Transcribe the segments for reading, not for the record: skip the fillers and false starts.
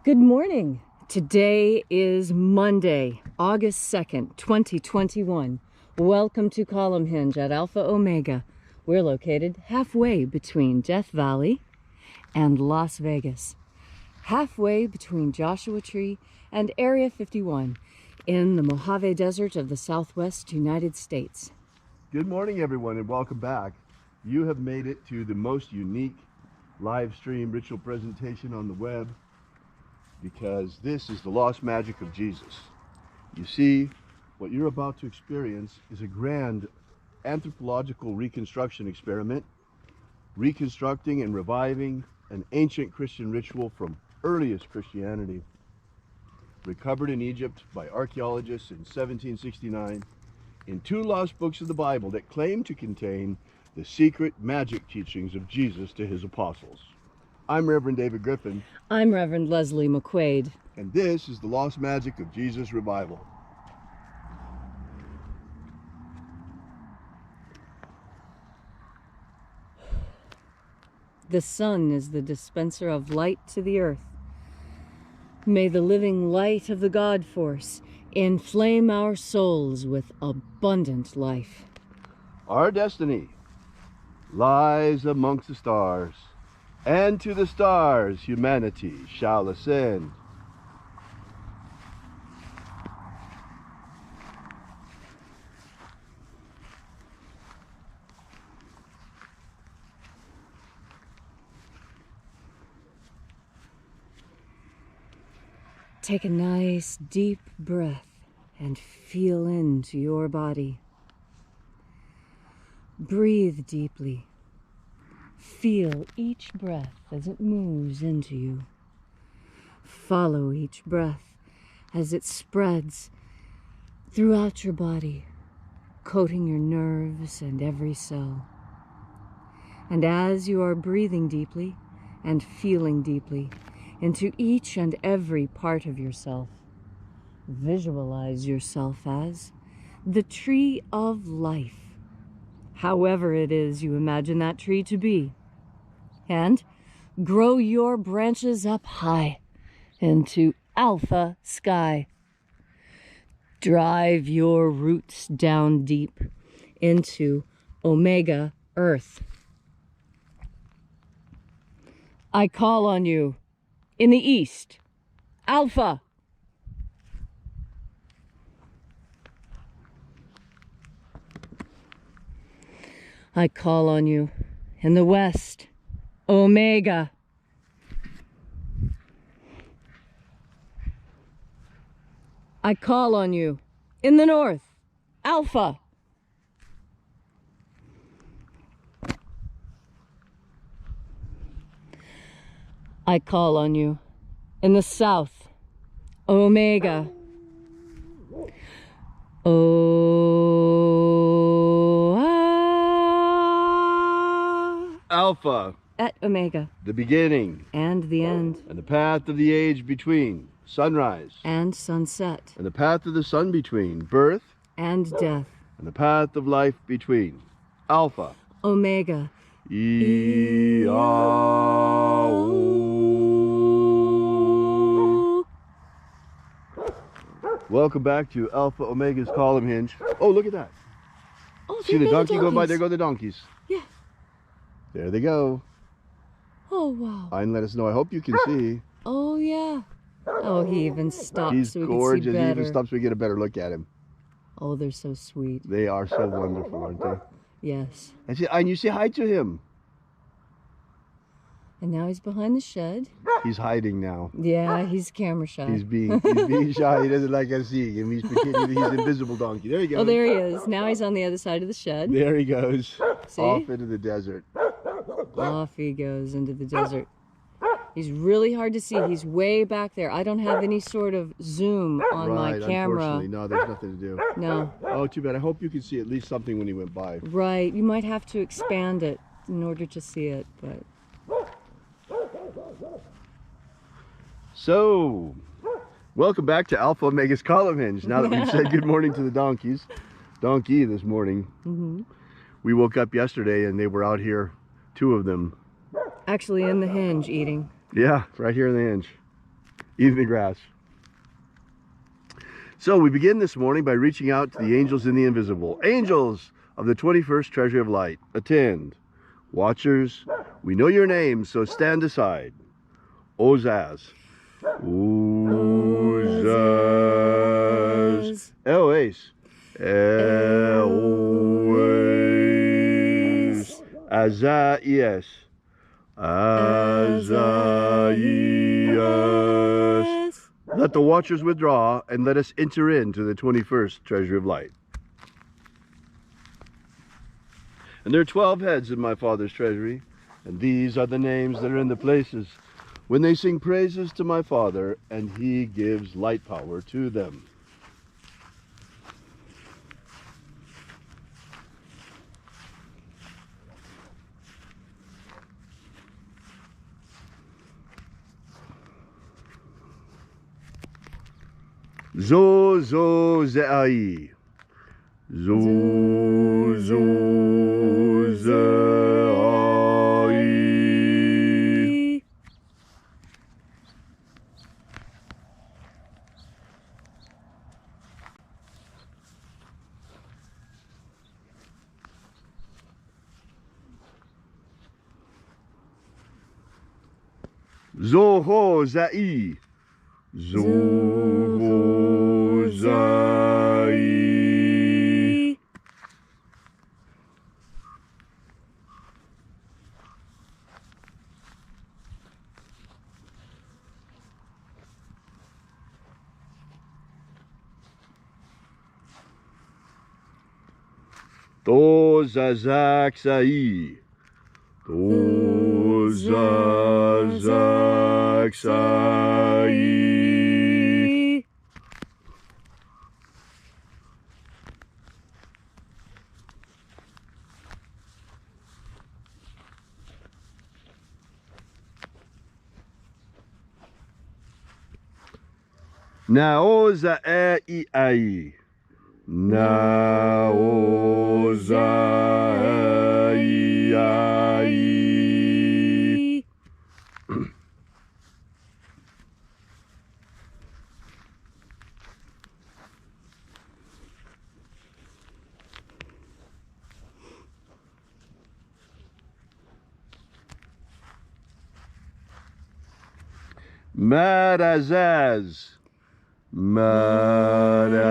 Good morning. Today is Monday, August 2nd, 2021. Welcome to Column Hinge at Alpha Omega. We're located halfway between Death Valley and Las Vegas. Halfway between Joshua Tree and Area 51 in the Mojave Desert of the Southwest United States. Good morning, everyone, and welcome back. You have made it to the most unique live stream ritual presentation on the web, because this is the lost magic of Jesus. You see, what you're about to experience is a grand anthropological reconstruction experiment, reconstructing and reviving an ancient Christian ritual from earliest Christianity, recovered in Egypt by archaeologists in 1769 in two lost books of the Bible that claim to contain the secret magic teachings of Jesus to his apostles. I'm Reverend David Griffin. I'm Reverend Leslie McQuade. And this is the Lost Magic of Jesus Revival. The sun is the dispenser of light to the earth. May the living light of the God Force inflame our souls with abundant life. Our destiny lies amongst the stars, and to the stars humanity shall ascend. Take a nice deep breath and feel into your body. Breathe deeply. Feel each breath as it moves into you. Follow each breath as it spreads throughout your body, coating your nerves and every cell. And as you are breathing deeply and feeling deeply into each and every part of yourself, visualize yourself as the tree of life, however it is you imagine that tree to be, and grow your branches up high into alpha sky. Drive your roots down deep into omega earth. I call on you in the east, alpha. I call on you in the west, omega. I call on you in the north, alpha. I call on you in the south, omega. Alpha, at omega, the beginning and the end, and the path of the age between, sunrise and sunset, and the path of the sun between, birth and death, and the path of life between, alpha, omega. Welcome back to Alpha Omega's Column Hinge. Oh, look at that. Oh, see the donkey going by? There go the donkeys. Yeah. There they go. Oh, wow. And let us know. I hope you can see. Oh, yeah. Oh, he even stops. He's so we gorgeous. can see better. He even stops so we get a better look at him. Oh, they're so sweet. They are so wonderful, aren't they? Yes. And you say hi to him. And now he's behind the shed. He's hiding now. Yeah, he's camera shy. He's being shy. He doesn't like us seeing him. He's pretending he's invisible donkey. There he goes. Oh, there he is. Now he's on the other side of the shed. There he goes. See? Off into the desert. Off he goes into the desert. He's really hard to see. He's way back there. I don't have any sort of zoom on my camera. Unfortunately, no, there's nothing to do. No. Oh, too bad. I hope you can see at least something when he went by. Right. You might have to expand it in order to see it, but... So, welcome back to Alpha Omega's Column Hinge. Now that we've said good morning to the donkeys, donkey this morning, we woke up yesterday and they were out here, two of them. Actually in the hinge eating. Yeah, right here in the hinge. eating the grass. So we begin this morning by reaching out to the angels in the invisible. Angels of the 21st treasury of light, attend. Watchers, we know your names, so stand aside. Ozaz. Ozaz. Eloes. Eloes. Azaias. Azaias. Let the watchers withdraw and let us enter into the 21st treasury of light. And there are 12 heads in my Father's treasury, and these are the names that are in the places when they sing praises to my Father, and he gives light power to them. Zo zo ze'ai. Zo zo ze'ai. Zo ho za'i. Zo ho za'i. To zazak sa'i. To zazak sa'i. Naoza e ai. Naoza e ai. Marazaz. Marazaz.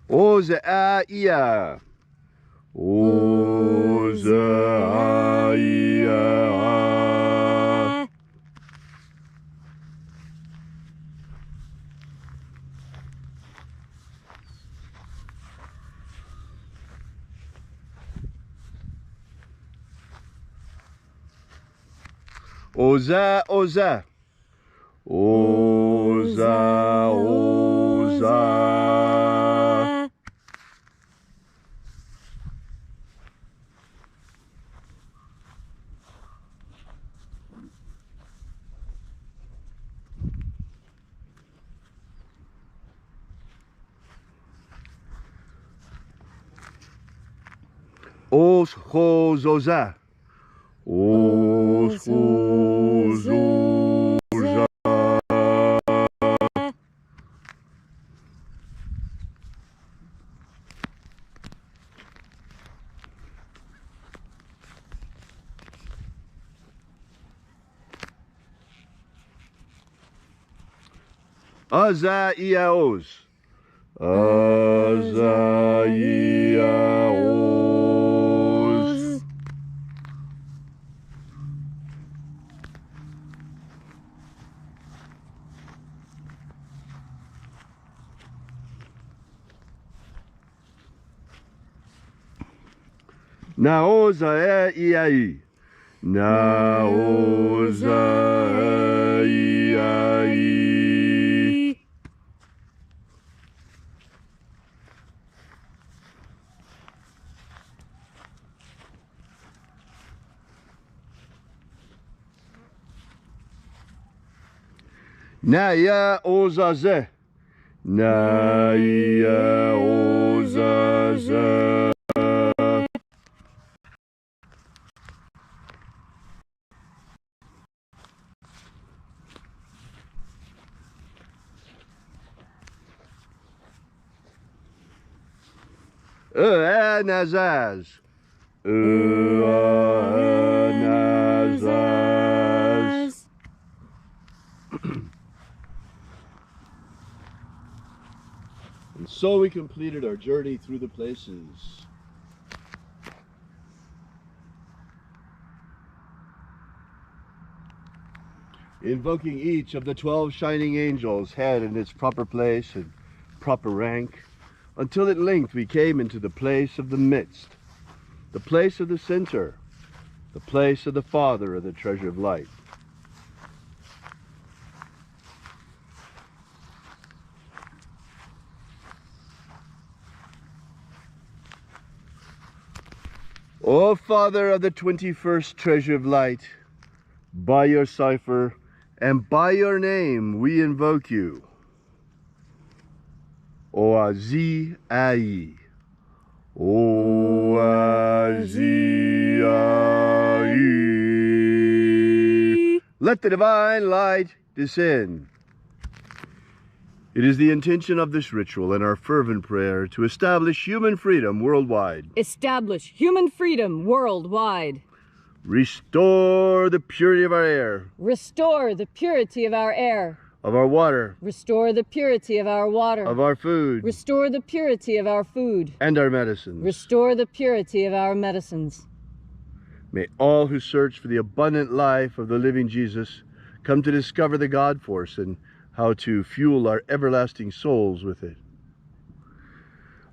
Ozaia. Ozaia. Oza, oza. Oza, oza. Os hozoza. Os hozoza. Azaiaos. Azaiaos. Naoza e ai. Naoza e ai. Naya ozaze. Naya ozaze. Nazaz. Nazaz. And so we completed our journey through the places. Invoking each of the 12 shining angels head in its proper place and proper rank, until at length we came into the place of the midst, the place of the center, the place of the Father of the treasure of light. O Father of the 21st treasure of light, by your cipher and by your name we invoke you. Oazi Ai. Oazi Ai. Let the divine light descend. It is the intention of this ritual and our fervent prayer to establish human freedom worldwide. Establish human freedom worldwide. Restore the purity of our air. Restore the purity of our air. Of our water. Restore the purity of our water. Of our food. Restore the purity of our food. And our medicines. Restore the purity of our medicines. May all who search for the abundant life of the living Jesus come to discover the God force and how to fuel our everlasting souls with it.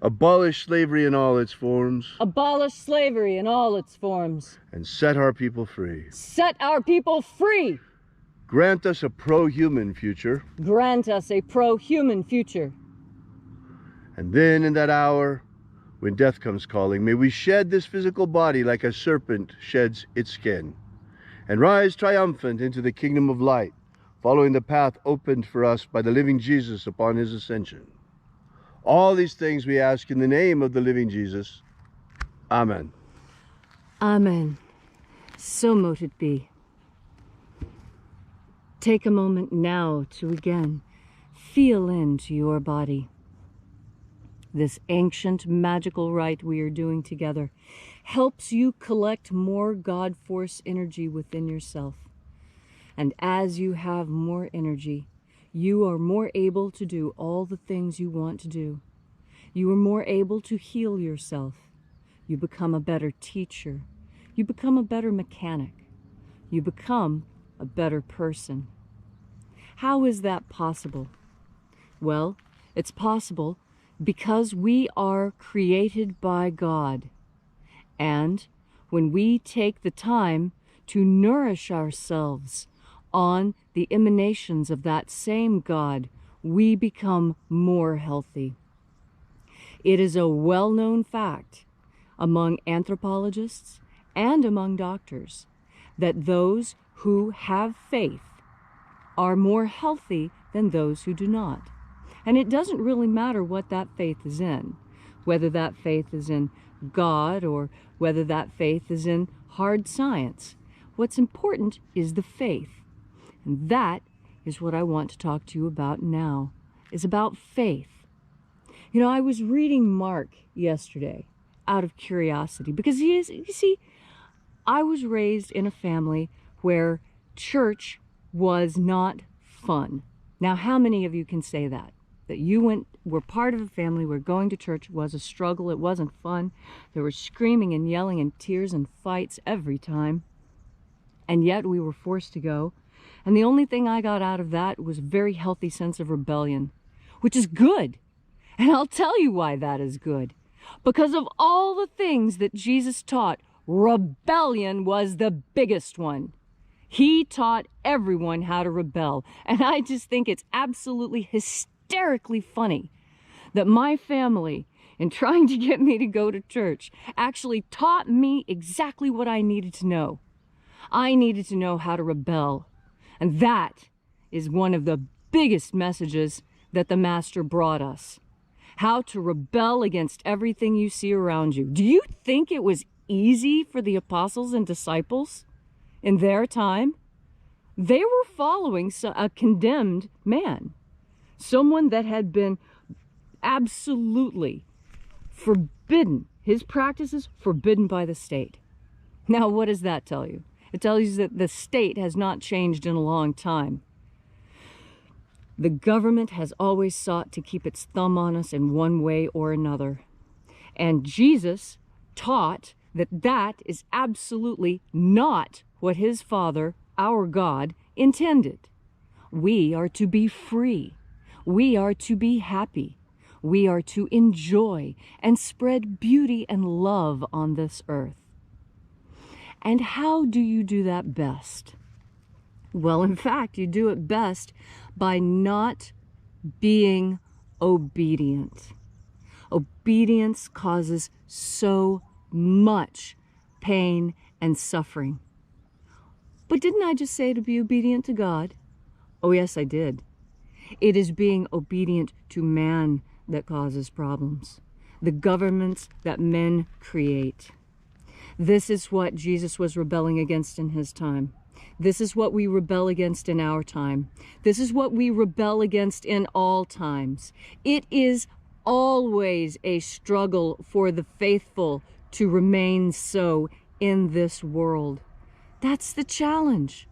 Abolish slavery in all its forms. Abolish slavery in all its forms. And set our people free. Set our people free. Grant us a pro-human future. Grant us a pro-human future. And then in that hour, when death comes calling, may we shed this physical body like a serpent sheds its skin, and rise triumphant into the kingdom of light, following the path opened for us by the living Jesus upon his ascension. All these things we ask in the name of the living Jesus. Amen. Amen. So mote it be. Take a moment now to again feel into your body. This ancient magical rite we are doing together helps you collect more God force energy within yourself. And as you have more energy, you are more able to do all the things you want to do. You are more able to heal yourself. You become a better teacher. You become a better mechanic. You become a better person. How is that possible? Well, it's possible because we are created by God. And when we take the time to nourish ourselves on the emanations of that same God, we become more healthy. It is a well-known fact among anthropologists and among doctors that those who have faith are more healthy than those who do not. And it doesn't really matter what that faith is in, whether that faith is in God or whether that faith is in hard science. What's important is the faith. And that is what I want to talk to you about now, is about faith. You know, I was reading Mark yesterday out of curiosity because you see, I was raised in a family where church was not fun. Now, how many of you can say that? That you were part of a family where going to church was a struggle, it wasn't fun. There was screaming and yelling and tears and fights every time. And yet we were forced to go. And the only thing I got out of that was a very healthy sense of rebellion, which is good. And I'll tell you why that is good. Because of all the things that Jesus taught, rebellion was the biggest one. He taught everyone how to rebel. And I just think it's absolutely hysterically funny that my family, in trying to get me to go to church, actually taught me exactly what I needed to know. I needed to know how to rebel. And that is one of the biggest messages that the Master brought us. How to rebel against everything you see around you. Do you think it was easy for the apostles and disciples in their time? They were following a condemned man. Someone that had been absolutely forbidden. His practices forbidden by the state. Now, what does that tell you? It tells you that the state has not changed in a long time. The government has always sought to keep its thumb on us in one way or another. And Jesus taught that that is absolutely not what his Father, our God, intended. We are to be free. We are to be happy. We are to enjoy and spread beauty and love on this earth. And how do you do that best? Well, in fact, you do it best by not being obedient. Obedience causes so much pain and suffering. But didn't I just say to be obedient to God? Oh, yes, I did. It is being obedient to man that causes problems. The governments that men create. This is what Jesus was rebelling against in his time. This is what we rebel against in our time. This is what we rebel against in all times. It is always a struggle for the faithful to remain so in this world. That's the challenge.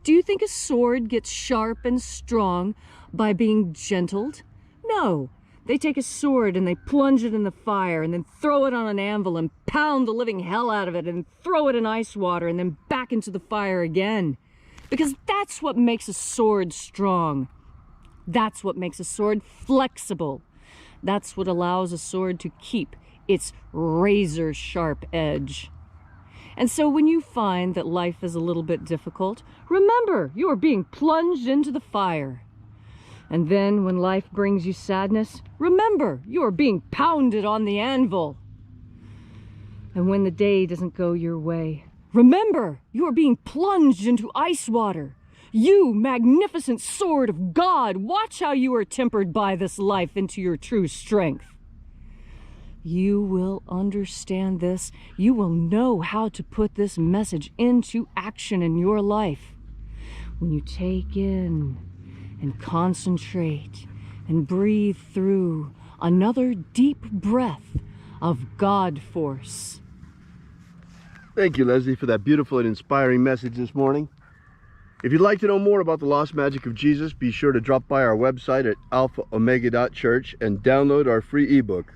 Do you think a sword gets sharp and strong by being gentled? No. They take a sword and they plunge it in the fire and then throw it on an anvil and pound the living hell out of it and throw it in ice water and then back into the fire again. Because that's what makes a sword strong. That's what makes a sword flexible. That's what allows a sword to keep its razor sharp edge. And so when you find that life is a little bit difficult, remember you are being plunged into the fire. And then when life brings you sadness, remember you are being pounded on the anvil. And when the day doesn't go your way, remember you are being plunged into ice water. You, magnificent sword of God, watch how you are tempered by this life into your true strength. You will understand this. You will know how to put this message into action in your life. When you take in and concentrate and breathe through another deep breath of God force. Thank you, Leslie, for that beautiful and inspiring message this morning. If you'd like to know more about the lost magic of Jesus, be sure to drop by our website at alphaomega.church and download our free ebook,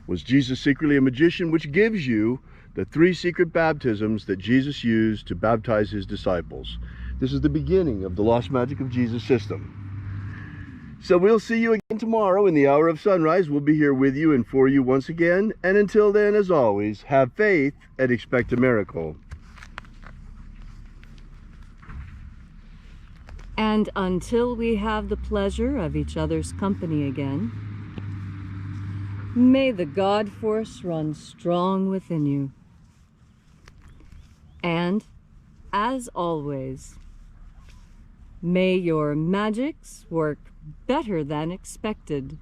Was Jesus Secretly a Magician?, which gives you the 3 secret baptisms that Jesus used to baptize his disciples. This is the beginning of the Lost Magic of Jesus system. So we'll see you again tomorrow in the hour of sunrise. We'll be here with you and for you once again. And until then, as always, have faith and expect a miracle. And until we have the pleasure of each other's company again, may the God force run strong within you. And, as always, may your magics work better than expected.